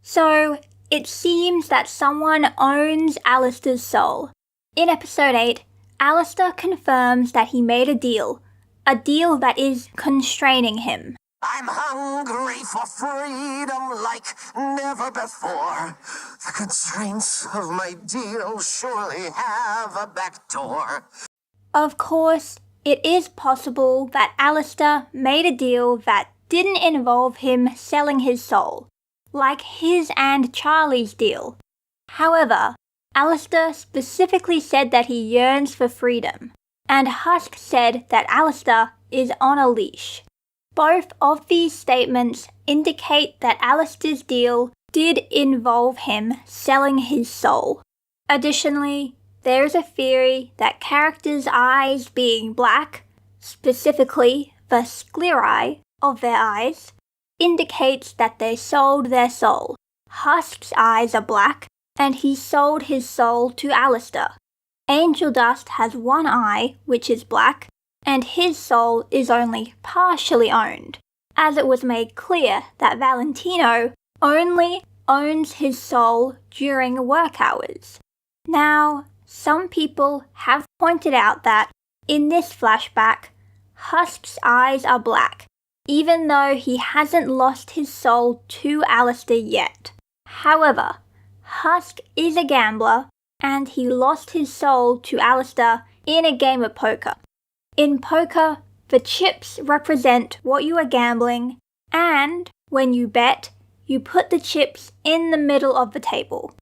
So, it seems that someone owns Alastor's soul. In episode 8, Alastor confirms that he made a deal that is constraining him. I'm hungry for freedom like never before. The constraints of my deal surely have a back door. Of course, it is possible that Alastor made a deal that didn't involve him selling his soul, like his and Charlie's deal. However, Alastor specifically said that he yearns for freedom, and Husk said that Alastor is on a leash. Both of these statements indicate that Alastor's deal did involve him selling his soul. Additionally, there is a theory that characters' eyes being black, specifically the sclerae of their eyes, indicates that they sold their soul. Husk's eyes are black, and he sold his soul to Alastor. Angel Dust has one eye, which is black, and his soul is only partially owned, as it was made clear that Valentino only owns his soul during work hours. Now, some people have pointed out that, in this flashback, Husk's eyes are black, even though he hasn't lost his soul to Alastor yet. However, Husk is a gambler, and he lost his soul to Alastor in a game of poker. In poker, the chips represent what you are gambling, and when you bet, you put the chips in the middle of the table.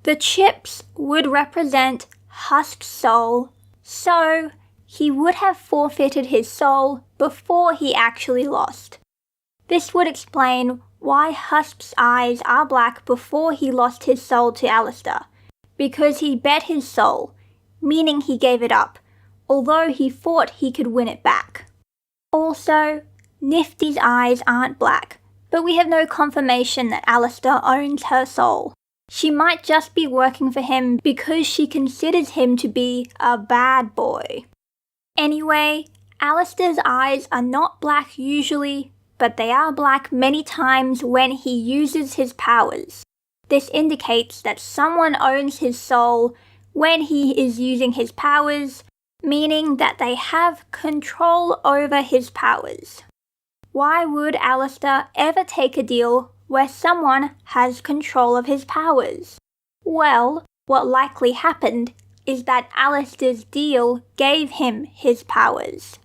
The chips would represent Husk's soul, so he would have forfeited his soul before he actually lost. This would explain why Husk's eyes are black before he lost his soul to Alastor, because he bet his soul, meaning he gave it up, although he thought he could win it back. Also, Nifty's eyes aren't black, but we have no confirmation that Alastor owns her soul. She might just be working for him because she considers him to be a bad boy. Anyway, Alastor's eyes are not black usually, but they are black many times when he uses his powers. This indicates that someone owns his soul when he is using his powers, meaning that they have control over his powers. Why would Alastor ever take a deal where someone has control of his powers? Well, what likely happened is that Alastor's deal gave him his powers.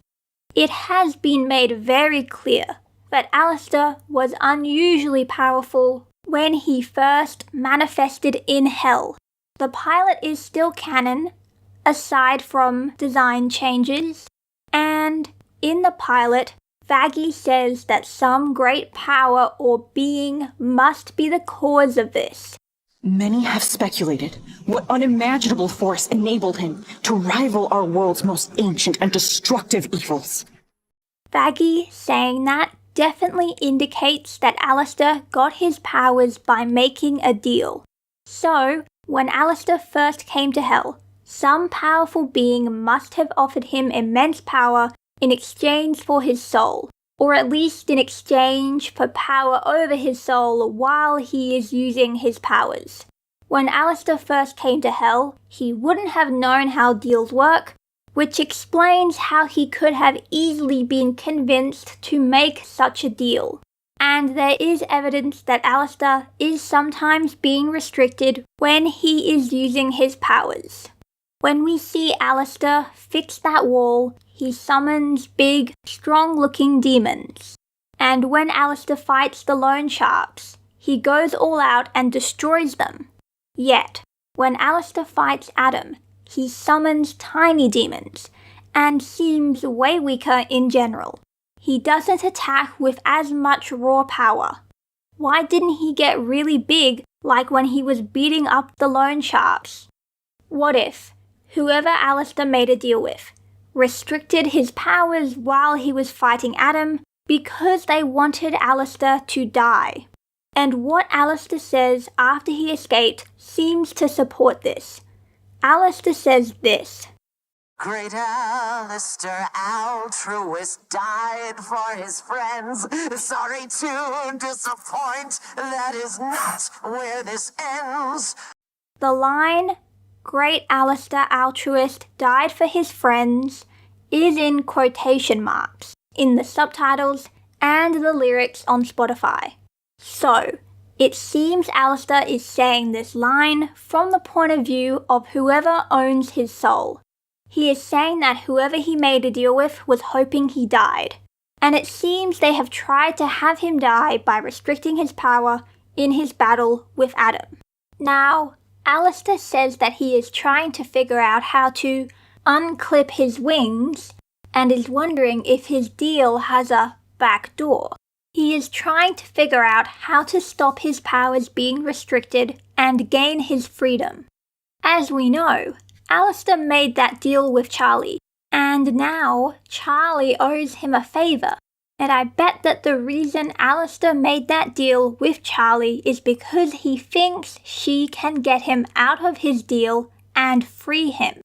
It has been made very clear that Alastor was unusually powerful when he first manifested in Hell. The pilot is still canon, aside from design changes, and in the pilot, Vaggie says that some great power or being must be the cause of this. Many have speculated what unimaginable force enabled him to rival our world's most ancient and destructive evils. Vaggie saying that definitely indicates that Alastor got his powers by making a deal. So, when Alastor first came to Hell, some powerful being must have offered him immense power in exchange for his soul, or at least in exchange for power over his soul while he is using his powers. When Alastor first came to Hell, he wouldn't have known how deals work, which explains how he could have easily been convinced to make such a deal. And there is evidence that Alastor is sometimes being restricted when he is using his powers. When we see Alastor fix that wall, he summons big, strong-looking demons. And when Alastor fights the loan sharks, he goes all out and destroys them. Yet, when Alastor fights Adam, he summons tiny demons, and seems way weaker in general. He doesn't attack with as much raw power. Why didn't he get really big like when he was beating up the loan sharks? What if whoever Alastor made a deal with restricted his powers while he was fighting Adam because they wanted Alastor to die? And what Alastor says after he escaped seems to support this. Alastor says this: Great Alastor, altruist, died for his friends. Sorry to disappoint, that is not where this ends. The line, "Great Alastor altruist died for his friends," is in quotation marks in the subtitles and the lyrics on Spotify. So, it seems Alastor is saying this line from the point of view of whoever owns his soul. He is saying that whoever he made a deal with was hoping he died, and it seems they have tried to have him die by restricting his power in his battle with Adam. Now, Alastor says that he is trying to figure out how to unclip his wings and is wondering if his deal has a back door. He is trying to figure out how to stop his powers being restricted and gain his freedom. As we know, Alastor made that deal with Charlie, and now Charlie owes him a favor. And I bet that the reason Alastor made that deal with Charlie is because he thinks she can get him out of his deal and free him.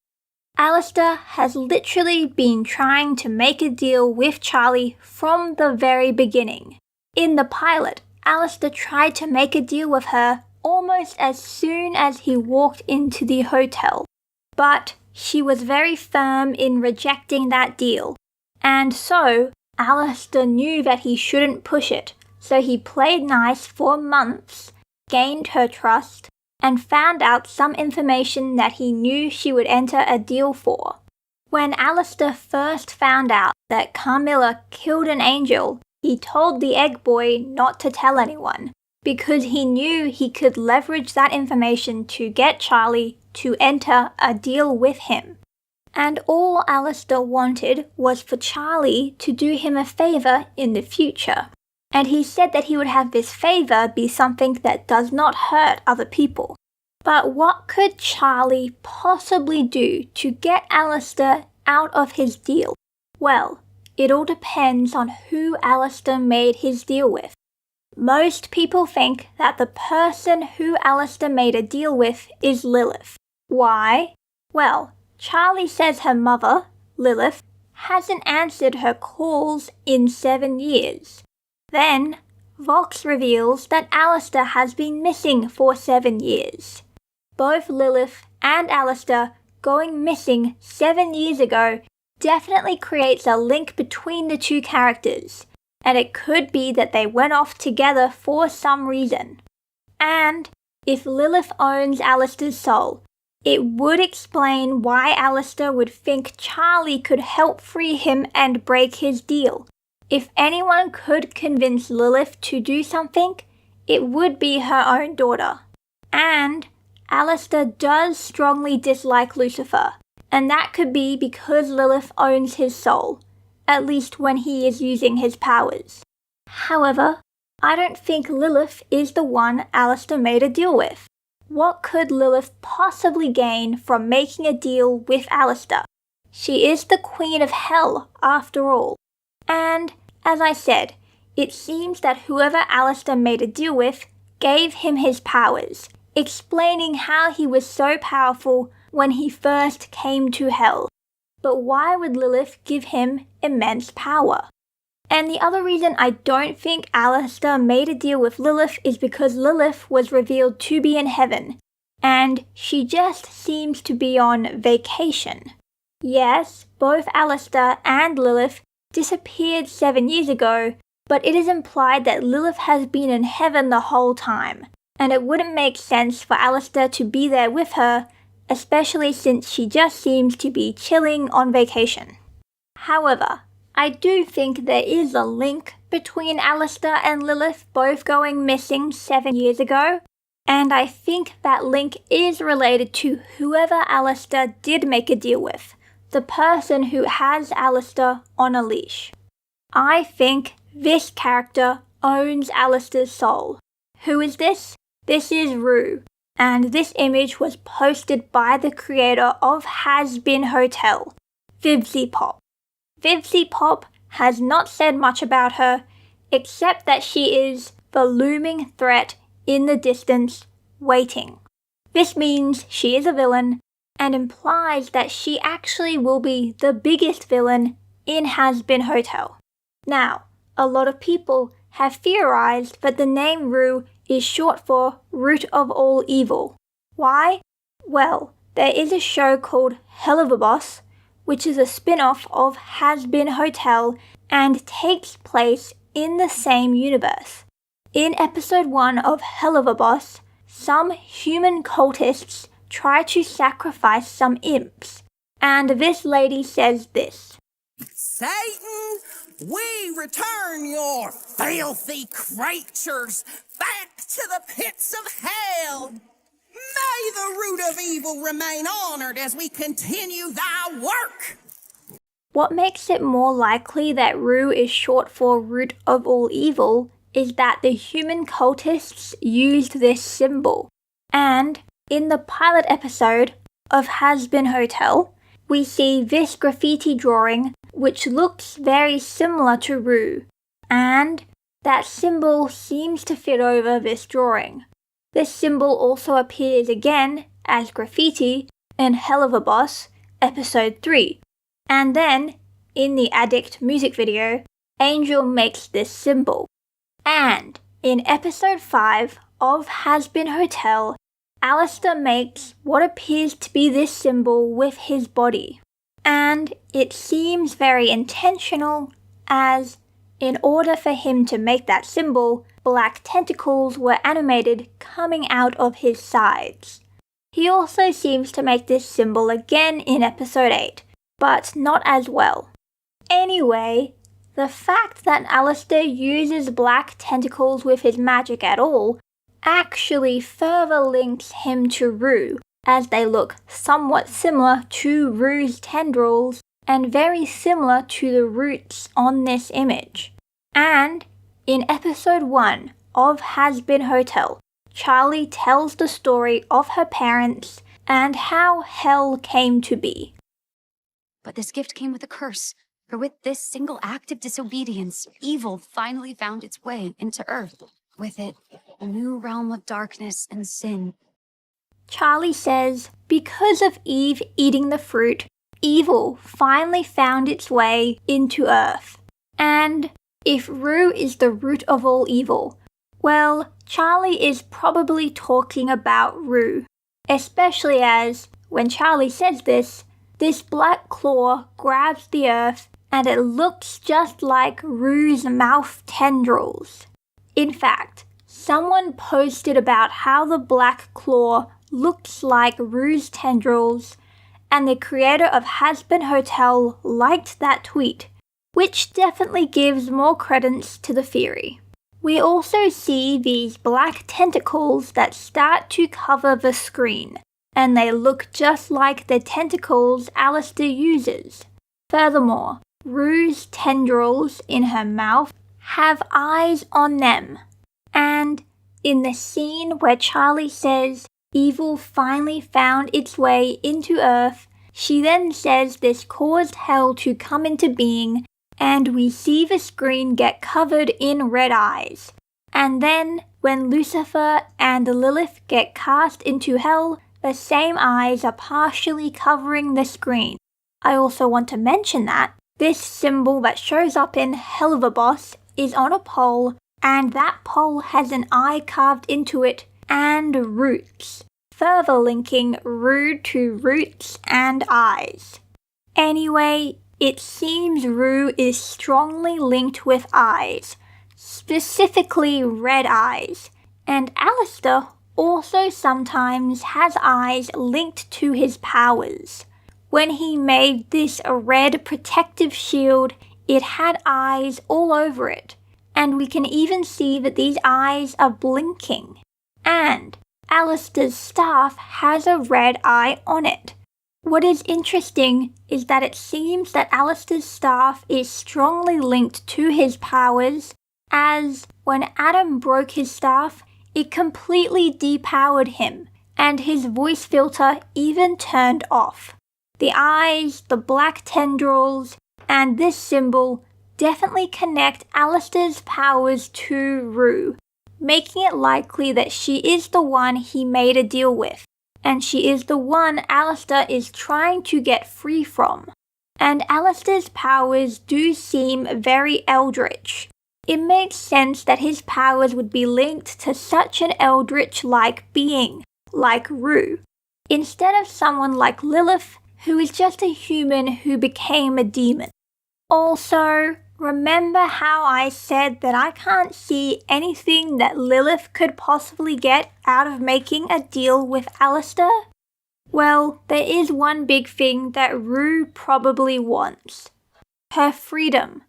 Alastor has literally been trying to make a deal with Charlie from the very beginning. In the pilot, Alastor tried to make a deal with her almost as soon as he walked into the hotel. But she was very firm in rejecting that deal, and so Alastor knew that he shouldn't push it, so he played nice for months, gained her trust, and found out some information that he knew she would enter a deal for. When Alastor first found out that Carmilla killed an angel, he told the Egg Boy not to tell anyone, because he knew he could leverage that information to get Charlie to enter a deal with him. And all Alastor wanted was for Charlie to do him a favor in the future. And he said that he would have this favor be something that does not hurt other people. But what could Charlie possibly do to get Alastor out of his deal? Well, it all depends on who Alastor made his deal with. Most people think that the person who Alastor made a deal with is Lilith. Why? Well, Charlie says her mother, Lilith, hasn't answered her calls in 7 years. Then, Vox reveals that Alastor has been missing for 7 years. Both Lilith and Alastor going missing 7 years ago definitely creates a link between the two characters, and it could be that they went off together for some reason. And if Lilith owns Alastor's soul, it would explain why Alastor would think Charlie could help free him and break his deal. If anyone could convince Lilith to do something, it would be her own daughter. And Alastor does strongly dislike Lucifer, and that could be because Lilith owns his soul, at least when he is using his powers. However, I don't think Lilith is the one Alastor made a deal with. What could Lilith possibly gain from making a deal with Alastor? She is the Queen of Hell, after all. And, as I said, it seems that whoever Alastor made a deal with gave him his powers, explaining how he was so powerful when he first came to Hell. But why would Lilith give him immense power? And the other reason I don't think Alastor made a deal with Lilith is because Lilith was revealed to be in heaven, and she just seems to be on vacation. Yes, both Alastor and Lilith disappeared 7 years ago, but it is implied that Lilith has been in heaven the whole time, and it wouldn't make sense for Alastor to be there with her, especially since she just seems to be chilling on vacation. However, I do think there is a link between Alastor and Lilith both going missing 7 years ago, and I think that link is related to whoever Alastor did make a deal with, the person who has Alastor on a leash. I think this character owns Alastor's soul. Who is this? This is Roo, and this image was posted by the creator of Hazbin Hotel, Vivzy Pop. Vivzy Pop has not said much about her, except that she is the looming threat in the distance, waiting. This means she is a villain, and implies that she actually will be the biggest villain in Hazbin Hotel. Now, a lot of people have theorized that the name Roo is short for Root of All Evil. Why? Well, there is a show called Hell of a Boss, which is a spin-off of Hazbin Hotel and takes place in the same universe. In episode 1 of Hell of a Boss, some human cultists try to sacrifice some imps, and this lady says this: Satan, we return your filthy creatures back to the pits of hell. May the root of evil remain honored as we continue thy work. What makes it more likely that Roo is short for Root of All Evil is that the human cultists used this symbol. And in the pilot episode of Hazbin Hotel, we see this graffiti drawing which looks very similar to Roo, and that symbol seems to fit over this drawing. This symbol also appears again as graffiti in Hell of a Boss, episode 3. And then, in the Addict music video, Angel makes this symbol. And in episode 5 of Hazbin Hotel, Alastor makes what appears to be this symbol with his body. And it seems very intentional, as in order for him to make that symbol, black tentacles were animated coming out of his sides. He also seems to make this symbol again in episode 8, but not as well. Anyway, the fact that Alastor uses black tentacles with his magic at all actually further links him to Roo, as they look somewhat similar to Roo's tendrils and very similar to the roots on this image. And in episode 1 of Hazbin Hotel, Charlie tells the story of her parents and how hell came to be. But this gift came with a curse, for with this single act of disobedience, evil finally found its way into Earth. With it, a new realm of darkness and sin. Charlie says, because of Eve eating the fruit, evil finally found its way into Earth. And if Roo is the root of all evil, well, Charlie is probably talking about Roo. Especially as, when Charlie says this black claw grabs the earth and it looks just like Roo's mouth tendrils. In fact, someone posted about how the black claw looks like Roo's tendrils, and the creator of Hazbin Hotel liked that tweet, which definitely gives more credence to the theory. We also see these black tentacles that start to cover the screen, and they look just like the tentacles Alastor uses. Furthermore, Roo's tendrils in her mouth have eyes on them. And in the scene where Charlie says evil finally found its way into Earth, she then says this caused hell to come into being, and we see the screen get covered in red eyes. And then, when Lucifer and Lilith get cast into hell, the same eyes are partially covering the screen. I also want to mention that this symbol that shows up in Hell of a Boss is on a pole, and that pole has an eye carved into it and roots, further linking Roo to roots and eyes. Anyway, it seems Roo is strongly linked with eyes, specifically red eyes, and Alastor also sometimes has eyes linked to his powers. When he made this red protective shield, it had eyes all over it, and we can even see that these eyes are blinking. And Alastor's staff has a red eye on it. What is interesting is that it seems that Alastor's staff is strongly linked to his powers, as when Adam broke his staff, it completely depowered him, and his voice filter even turned off. The eyes, the black tendrils, and this symbol definitely connect Alastor's powers to Roo, making it likely that she is the one he made a deal with. and she is the one Alastor is trying to get free from. And Alastor's powers do seem very eldritch. It makes sense that his powers would be linked to such an eldritch-like being, like Roo, instead of someone like Lilith, who is just a human who became a demon. Also, remember how I said that I can't see anything that Lilith could possibly get out of making a deal with Alastor? Well, there is one big thing that Roo probably wants. Her freedom.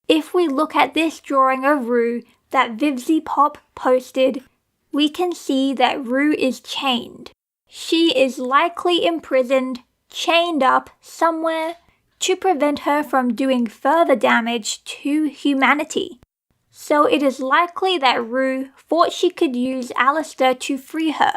If we look at this drawing of Roo that VivziePop posted, we can see that Roo is chained. She is likely imprisoned, chained up somewhere to prevent her from doing further damage to humanity. So it is likely that Roo thought she could use Alastor to free her.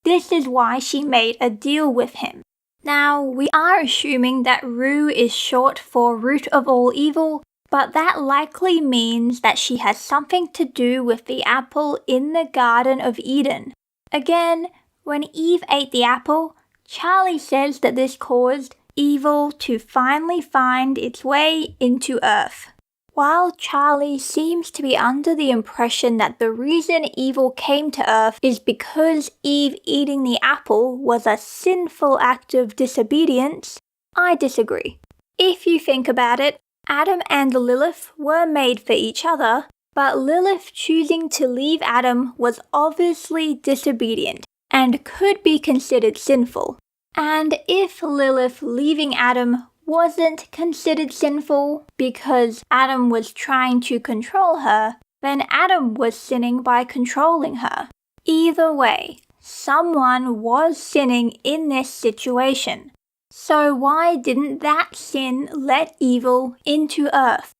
This is why she made a deal with him. Now, we are assuming that Roo is short for root of all evil, but that likely means that she has something to do with the apple in the Garden of Eden. Again, when Eve ate the apple, Charlie says that this caused evil to finally find its way into Earth. While Charlie seems to be under the impression that the reason evil came to Earth is because Eve eating the apple was a sinful act of disobedience, I disagree. If you think about it, Adam and Lilith were made for each other, but Lilith choosing to leave Adam was obviously disobedient and could be considered sinful. And if Lilith leaving Adam wasn't considered sinful because Adam was trying to control her, then Adam was sinning by controlling her. Either way, someone was sinning in this situation. So why didn't that sin let evil into Earth?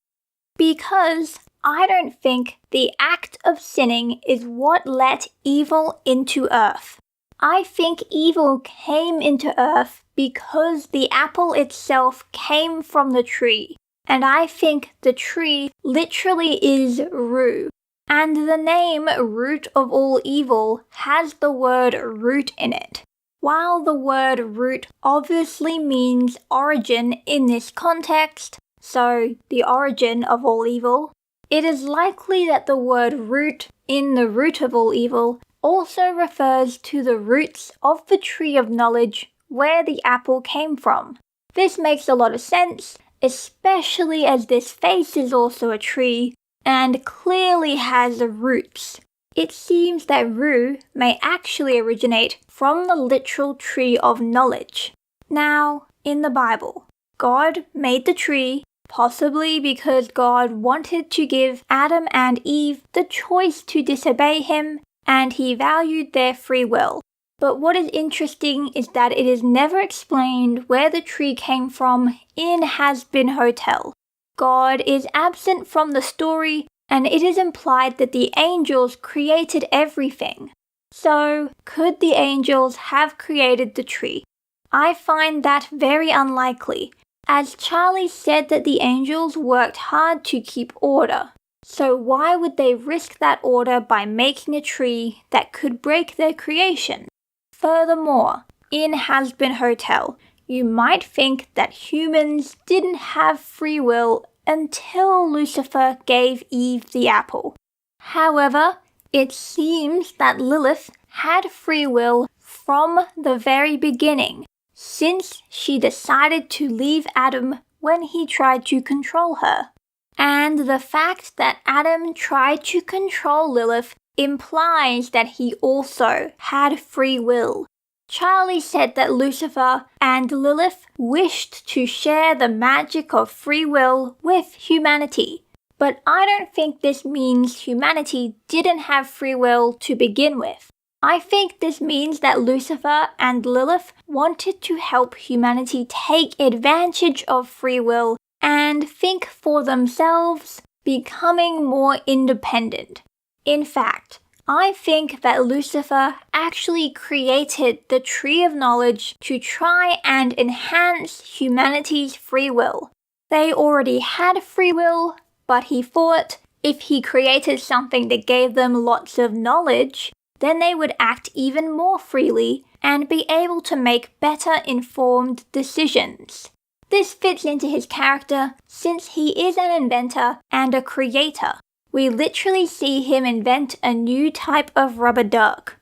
Because I don't think the act of sinning is what let evil into Earth. I think evil came into Earth because the apple itself came from the tree, and I think the tree literally is Roo, and the name root of all evil has the word root in it. While the word root obviously means origin in this context, so the origin of all evil, it is likely that the word root in the root of all evil also refers to the roots of the tree of knowledge where the apple came from. This makes a lot of sense, especially as this face is also a tree and clearly has roots. It seems that Roo may actually originate from the literal tree of knowledge. Now, in the Bible, God made the tree, possibly because God wanted to give Adam and Eve the choice to disobey him, and he valued their free will. But what is interesting is that it is never explained where the tree came from in Hazbin Hotel. God is absent from the story, and it is implied that the angels created everything. So, could the angels have created the tree? I find that very unlikely, as Charlie said that the angels worked hard to keep order. So why would they risk that order by making a tree that could break their creation? Furthermore, in Hazbin Hotel, you might think that humans didn't have free will until Lucifer gave Eve the apple. However, it seems that Lilith had free will from the very beginning, since she decided to leave Adam when he tried to control her. And the fact that Adam tried to control Lilith implies that he also had free will. Charlie said that Lucifer and Lilith wished to share the magic of free will with humanity. But I don't think this means humanity didn't have free will to begin with. I think this means that Lucifer and Lilith wanted to help humanity take advantage of free will and think for themselves, becoming more independent. In fact, I think that Lucifer actually created the Tree of Knowledge to try and enhance humanity's free will. They already had free will, but he thought if he created something that gave them lots of knowledge, then they would act even more freely and be able to make better informed decisions. This fits into his character since he is an inventor and a creator. We literally see him invent a new type of rubber duck.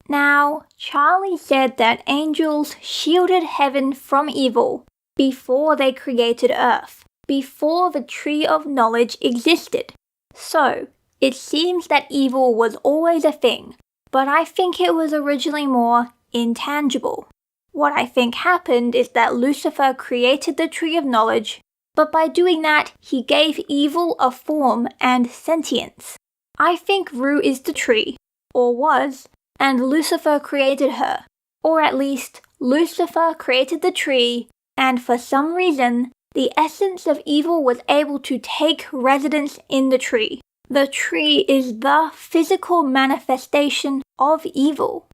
Now, Charlie said that angels shielded heaven from evil before they created Earth, before the Tree of Knowledge existed. So, it seems that evil was always a thing, but I think it was originally more intangible. What I think happened is that Lucifer created the Tree of Knowledge, but by doing that, he gave evil a form and sentience. I think Roo is the tree, or was, and Lucifer created her. Or at least, Lucifer created the tree, and for some reason, the essence of evil was able to take residence in the tree. The tree is the physical manifestation of evil.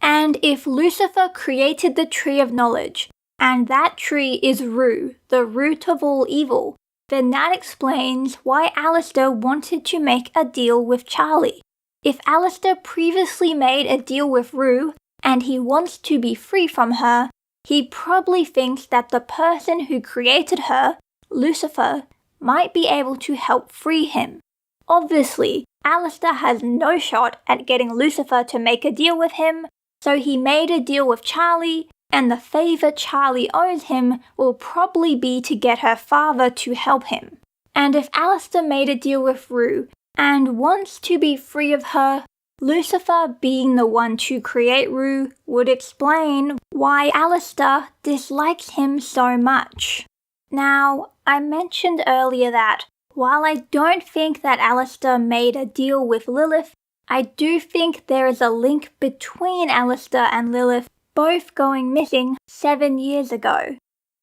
And if Lucifer created the Tree of Knowledge, and that tree is Roo, the root of all evil, then that explains why Alastor wanted to make a deal with Charlie. If Alastor previously made a deal with Roo, and he wants to be free from her, he probably thinks that the person who created her, Lucifer, might be able to help free him. Obviously, Alastor has no shot at getting Lucifer to make a deal with him, so he made a deal with Charlie, and the favor Charlie owes him will probably be to get her father to help him. And if Alastor made a deal with Roo and wants to be free of her, Lucifer being the one to create Roo would explain why Alastor dislikes him so much. Now, I mentioned earlier that while I don't think that Alastor made a deal with Lilith, I do think there is a link between Alastor and Lilith both going missing 7 years ago.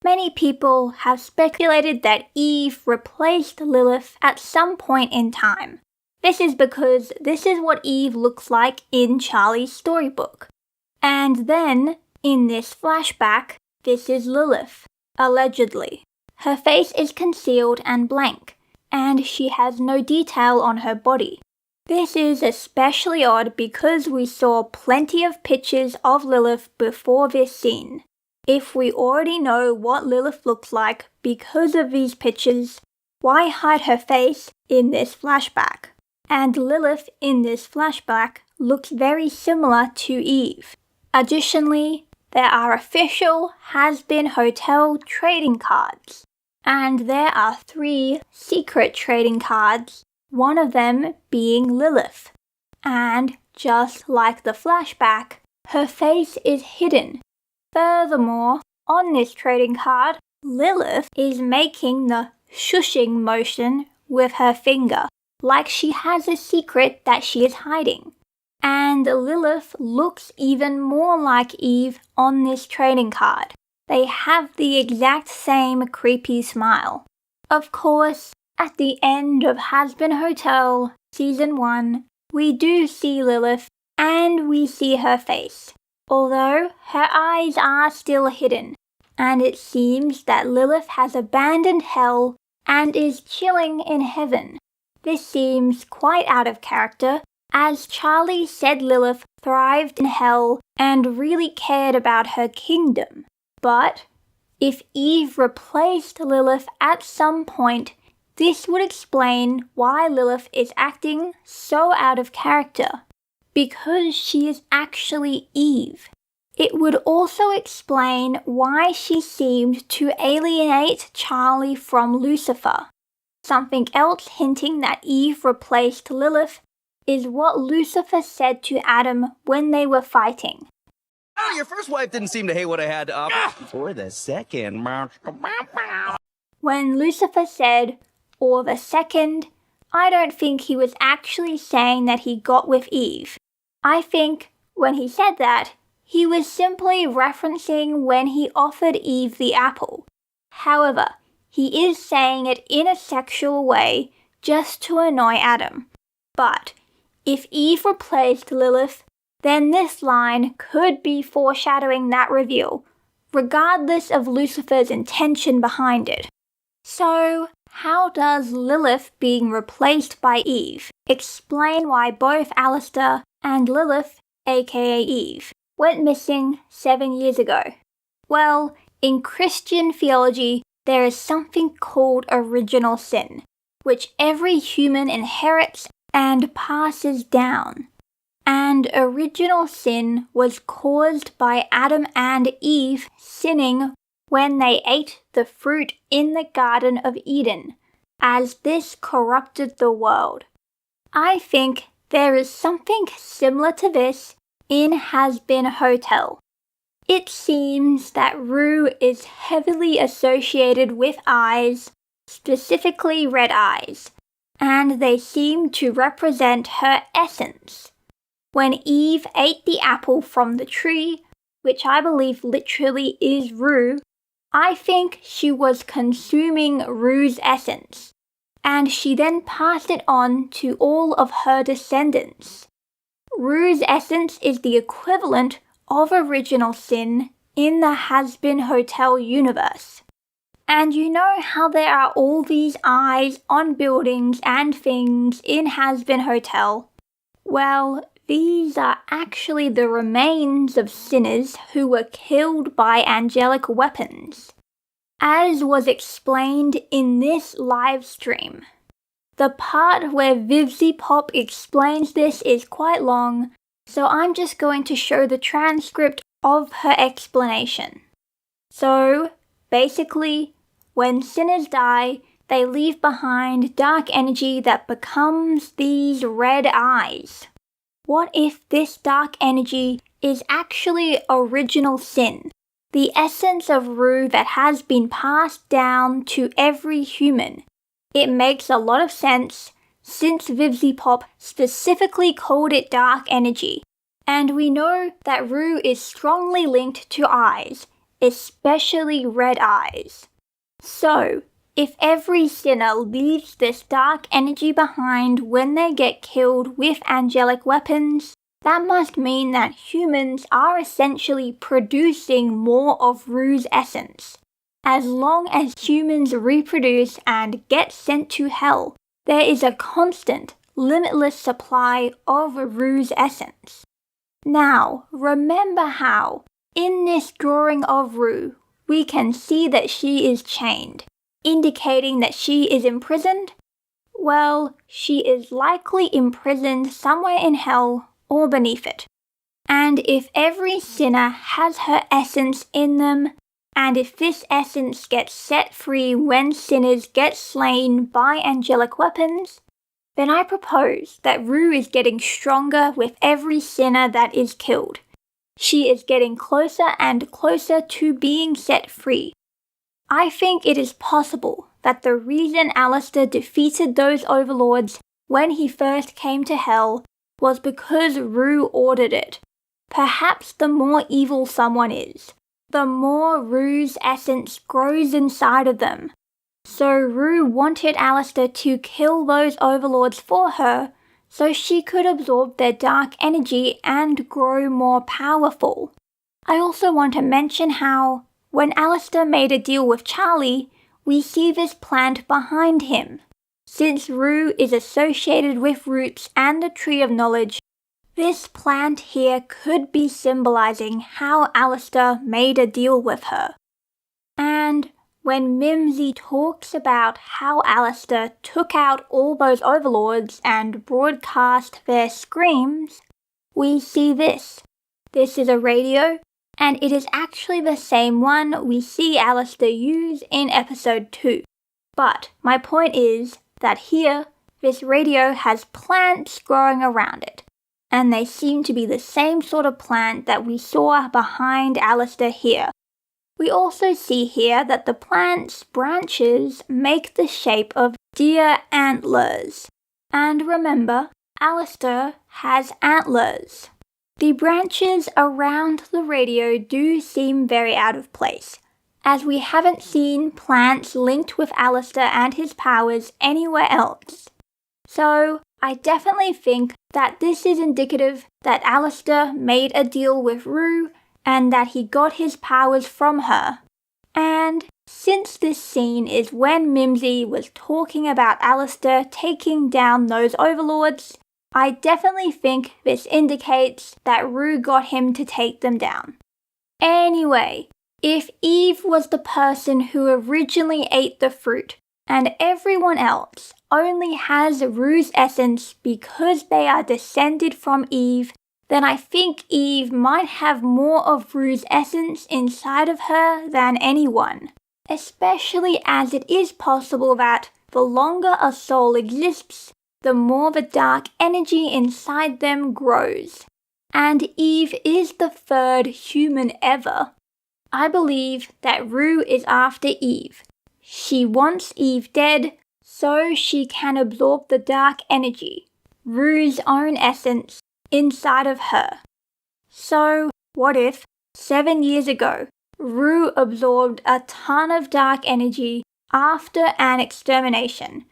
Many people have speculated that Eve replaced Lilith at some point in time. This is because this is what Eve looks like in Charlie's storybook. And then, in this flashback, this is Lilith, allegedly. Her face is concealed and blank, and she has no detail on her body. This is especially odd because we saw plenty of pictures of Lilith before this scene. If we already know what Lilith looks like because of these pictures, why hide her face in this flashback? And Lilith in this flashback looks very similar to Eve. Additionally, there are official Hazbin Hotel trading cards, and there are 3 secret trading cards, one of them being Lilith. And just like the flashback, her face is hidden. Furthermore, on this trading card, Lilith is making the shushing motion with her finger, like she has a secret that she is hiding. And Lilith looks even more like Eve on this trading card. They have the exact same creepy smile. Of course, at the end of Hazbin Hotel, Season 1, we do see Lilith, and we see her face, although her eyes are still hidden, and it seems that Lilith has abandoned hell and is chilling in heaven. This seems quite out of character, as Charlie said Lilith thrived in hell and really cared about her kingdom. But if Eve replaced Lilith at some point, this would explain why Lilith is acting so out of character, because she is actually Eve. It would also explain why she seemed to alienate Charlie from Lucifer. Something else hinting that Eve replaced Lilith is what Lucifer said to Adam when they were fighting. Oh, your first wife didn't seem to hate what I had to offer. For the second. When Lucifer said, or the second, I don't think he was actually saying that he got with Eve. I think when he said that, he was simply referencing when he offered Eve the apple. However, he is saying it in a sexual way just to annoy Adam. But if Eve replaced Lilith, then this line could be foreshadowing that reveal, regardless of Lucifer's intention behind it. So, how does Lilith being replaced by Eve explain why both Alastor and Lilith aka Eve, went missing 7 years ago? Well, in Christian theology, there is something called original sin, which every human inherits and passes down. And original sin was caused by Adam and Eve sinning when they ate the fruit in the Garden of Eden, as this corrupted the world. I think there is something similar to this in Hazbin Hotel. It seems that Roo is heavily associated with eyes, specifically red eyes, and they seem to represent her essence. When Eve ate the apple from the tree, which I believe literally is Roo, I think she was consuming Roo's essence, and she then passed it on to all of her descendants. Roo's essence is the equivalent of original sin in the Hazbin Hotel universe. And you know how there are all these eyes on buildings and things in Hazbin Hotel? Well, these are actually the remains of sinners who were killed by angelic weapons, as was explained in this live stream. The part where Vivzy-Pop explains this is quite long, so I'm just going to show the transcript of her explanation. So, basically, when sinners die, they leave behind dark energy that becomes these red eyes. What if this dark energy is actually original sin, the essence of Roo that has been passed down to every human? It makes a lot of sense, since Vivzy-Pop specifically called it dark energy, and we know that Roo is strongly linked to eyes, especially red eyes. So, if every sinner leaves this dark energy behind when they get killed with angelic weapons, that must mean that humans are essentially producing more of Roo's essence. As long as humans reproduce and get sent to hell, there is a constant, limitless supply of Roo's essence. Now, remember how, in this drawing of Roo, we can see that she is chained, indicating that she is imprisoned? Well, she is likely imprisoned somewhere in hell or beneath it. And if every sinner has her essence in them, and if this essence gets set free when sinners get slain by angelic weapons, then I propose that Roo is getting stronger with every sinner that is killed. She is getting closer and closer to being set free. I think it is possible that the reason Alastor defeated those overlords when he first came to hell was because Roo ordered it. Perhaps the more evil someone is, the more Roo's essence grows inside of them. So Roo wanted Alastor to kill those overlords for her so she could absorb their dark energy and grow more powerful. I also want to mention how, when Alastor made a deal with Charlie, we see this plant behind him. Since Roo is associated with roots and the Tree of Knowledge, this plant here could be symbolizing how Alastor made a deal with her. And when Mimsy talks about how Alastor took out all those overlords and broadcast their screams, we see this. This is a radio, and it is actually the same one we see Alastor use in episode 2. But my point is that here, this radio has plants growing around it, and they seem to be the same sort of plant that we saw behind Alastor here. We also see here that the plant's branches make the shape of deer antlers. And remember, Alastor has antlers. The branches around the radio do seem very out of place, as we haven't seen plants linked with Alastor and his powers anywhere else. So, I definitely think that this is indicative that Alastor made a deal with Roo and that he got his powers from her. And since this scene is when Mimsy was talking about Alastor taking down those overlords, I definitely think this indicates that Roo got him to take them down. Anyway, if Eve was the person who originally ate the fruit, and everyone else only has Roo's essence because they are descended from Eve, then I think Eve might have more of Roo's essence inside of her than anyone, especially as it is possible that the longer a soul exists, the more the dark energy inside them grows. And Eve is the third human ever. I believe that Roo is after Eve. She wants Eve dead so she can absorb the dark energy, Roo's own essence, inside of her. So, what if, 7 years ago, Roo absorbed a ton of dark energy after an extermination,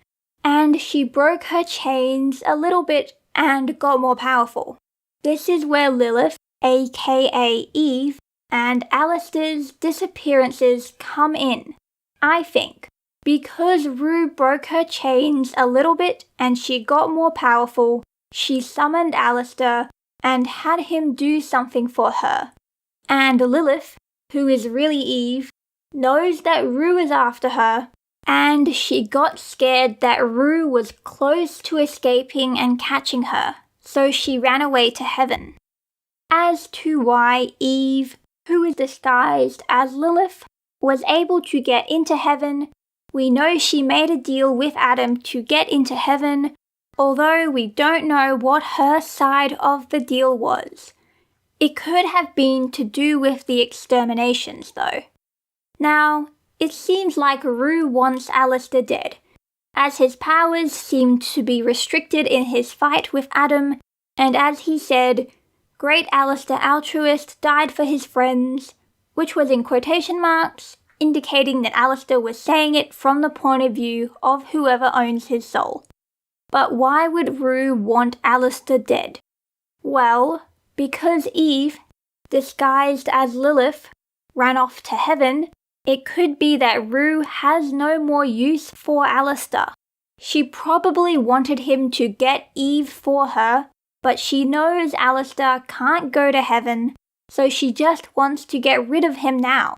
and she broke her chains a little bit and got more powerful? This is where Lilith, aka Eve, and Alastor's disappearances come in, I think. Because Roo broke her chains a little bit and she got more powerful, she summoned Alastor and had him do something for her. And Lilith, who is really Eve, knows that Roo is after her, and she got scared that Roo was close to escaping and catching her, so she ran away to heaven. As to why Eve, who is disguised as Lilith, was able to get into heaven, we know she made a deal with Adam to get into heaven, although we don't know what her side of the deal was. It could have been to do with the exterminations, though. Now, it seems like Roo wants Alastor dead, as his powers seem to be restricted in his fight with Adam, and as he said, "Great Alastor altruist died for his friends," which was in quotation marks, indicating that Alastor was saying it from the point of view of whoever owns his soul. But why would Roo want Alastor dead? Well, because Eve, disguised as Lilith, ran off to heaven, it could be that Roo has no more use for Alastor. She probably wanted him to get Eve for her, but she knows Alastor can't go to heaven, so she just wants to get rid of him now.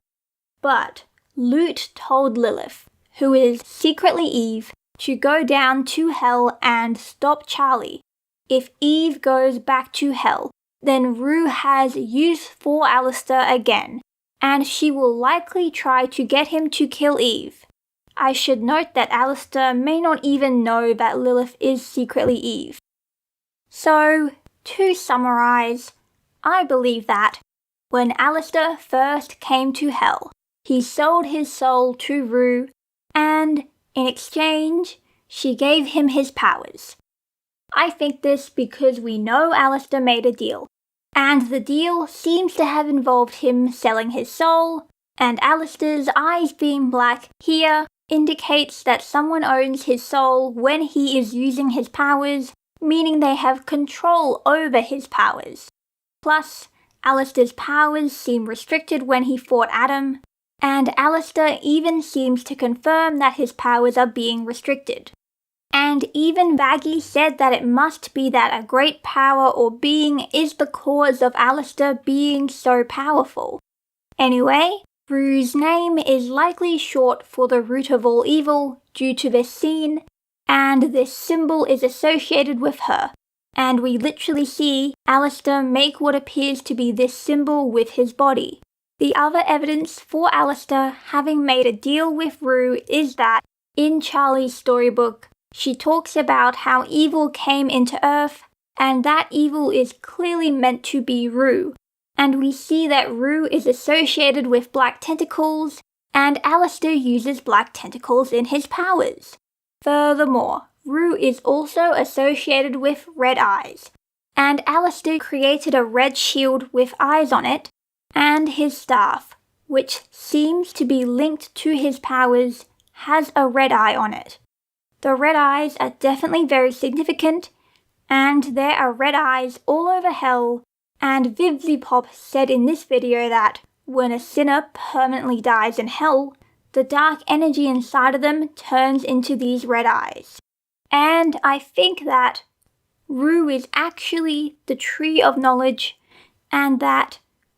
But Lute told Lilith, who is secretly Eve, to go down to hell and stop Charlie. If Eve goes back to hell, then Roo has use for Alastor again, and she will likely try to get him to kill Eve. I should note that Alastor may not even know that Lilith is secretly Eve. So, to summarize, I believe that when Alastor first came to hell, he sold his soul to Roo, and in exchange, she gave him his powers. I think this because we know Alastor made a deal, and the deal seems to have involved him selling his soul, and Alastor's eyes being black here indicates that someone owns his soul when he is using his powers, meaning they have control over his powers. Plus, Alastor's powers seem restricted when he fought Adam, and Alastor even seems to confirm that his powers are being restricted. And even Baggy said that it must be that a great power or being is the cause of Alastor being so powerful. Anyway, Roo's name is likely short for the root of all evil due to this scene, and this symbol is associated with her, and we literally see Alastor make what appears to be this symbol with his body. The other evidence for Alastor having made a deal with Roo is that, in Charlie's storybook, she talks about how evil came into Earth, and that evil is clearly meant to be Roo. And we see that Roo is associated with black tentacles, and Alastor uses black tentacles in his powers. Furthermore, Roo is also associated with red eyes, and Alastor created a red shield with eyes on it, and his staff, which seems to be linked to his powers, has a red eye on it. The red eyes are definitely very significant, and there are red eyes all over hell, and Vivzipop said in this video that when a sinner permanently dies in hell, the dark energy inside of them turns into these red eyes. And I think that Roo is actually the tree of knowledge, and that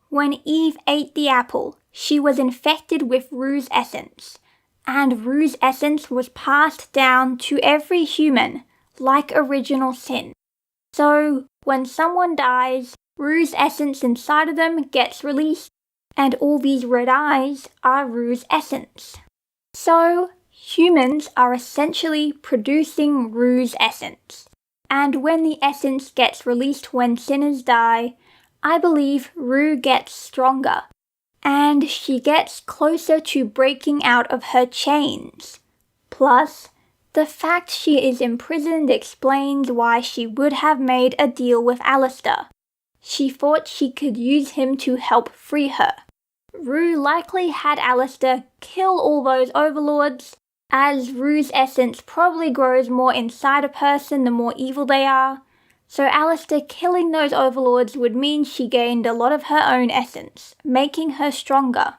when Eve ate the apple, she was infected with Roo's essence, and Roo's essence was passed down to every human, like original sin. So, when someone dies, Roo's essence inside of them gets released, and all these red eyes are Roo's essence. So, humans are essentially producing Roo's essence. And when the essence gets released when sinners die, I believe Roo gets stronger, and she gets closer to breaking out of her chains. Plus, the fact she is imprisoned explains why she would have made a deal with Alastor. She thought she could use him to help free her. Roo likely had Alastor kill all those overlords, as Roo's essence probably grows more inside a person the more evil they are, so Alastor killing those overlords would mean she gained a lot of her own essence, making her stronger.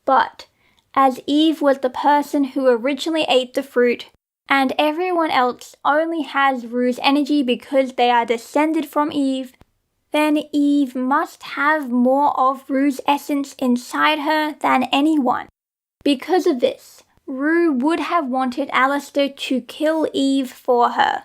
But, as Eve was the person who originally ate the fruit, and everyone else only has Roo's energy because they are descended from Eve, then Eve must have more of Roo's essence inside her than anyone. Because of this, Roo would have wanted Alastor to kill Eve for her.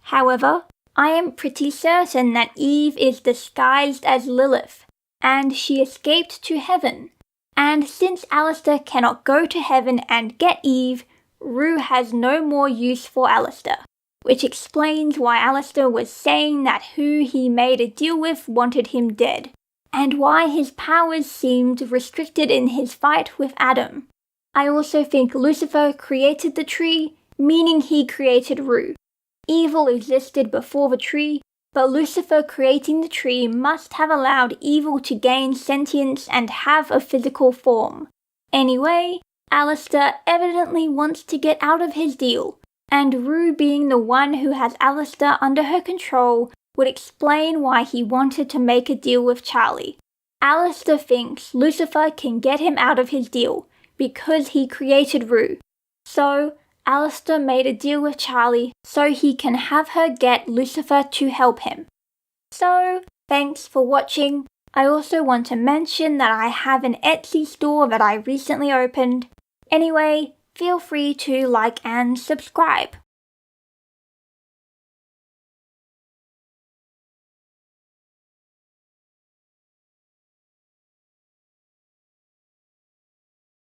However, I am pretty certain that Eve is disguised as Lilith, and she escaped to heaven. And since Alastor cannot go to heaven and get Eve, Roo has no more use for Alastor, which explains why Alastor was saying that who he made a deal with wanted him dead, and why his powers seemed restricted in his fight with Adam. I also think Lucifer created the tree, meaning he created Roo. Evil existed before the tree, but Lucifer creating the tree must have allowed evil to gain sentience and have a physical form. Anyway, Alastor evidently wants to get out of his deal, and Roo being the one who has Alastor under her control would explain why he wanted to make a deal with Charlie. Alastor thinks Lucifer can get him out of his deal, because he created Roo. So, Alastor made a deal with Charlie so he can have her get Lucifer to help him. So, thanks for watching. I also want to mention that I have an Etsy store that I recently opened. Anyway, feel free to like and subscribe.